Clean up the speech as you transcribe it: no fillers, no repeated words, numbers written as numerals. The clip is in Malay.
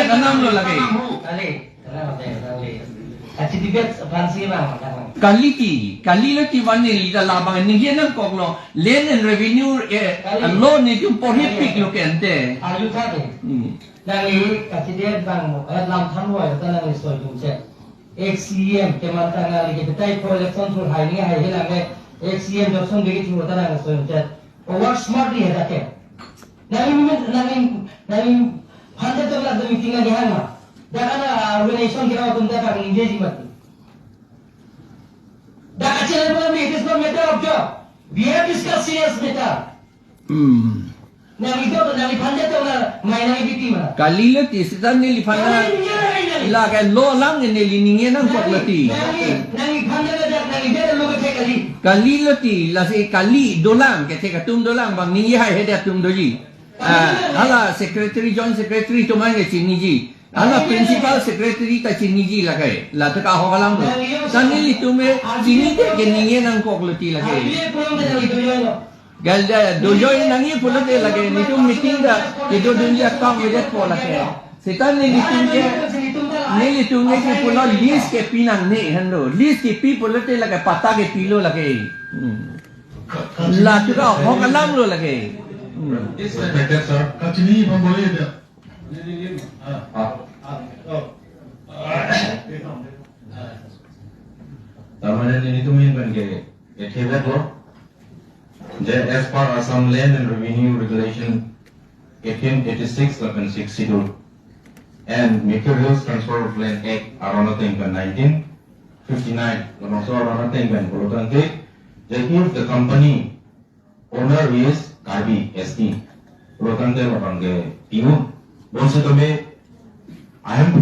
kanam lo lagi. Kaliti vanili da labang ni yan ang koglo land and revenue law ni yung prohibit lo kente. Ayu tadi. Nangi kacide bang lam thanwa ta nangi soi dung che. XCM ke mata ngali ke tai pro election through hai ni hai hela me XCM job song degi through ta nangi soi che. Work smartly heda ke. Nangi hande to la do meeting ngi hanga. Dakana organization ke tum da ka engage mati. That it is not matter of job. We have discussed serious matter. Kalila ti sitan ni lifana ila ka lo lang ni liningen ang koklati. Kalila ti la si kali dolang ke te katum dolang bang ni hai heda tum doji. Ala secretary joint secretary to mange chini ji. Ala principal secretary ta chini ji lagai. La ta ka ho kalam. Tanil itu me chini te ke ningen ang koklati lagai. Galda dojoy nangi pulut lagi ni tu meeting dah itu dunia kau melihat pola ke. Setan ni itu ke pulau list ke pinang ni hando list ke pi pulut lagi patah ke pilo lagi. Lah tu kau hok alam lo lagi. Respected sir, kacini boleh dia. Taman ini tu main ke hebat lo. As per Assam Land and Revenue Regulation 1886/62 and Materials Transfer of Land Act Arana Tengkan 1959, also Arana Tengkan, if the company owner is Karbi ST, I am to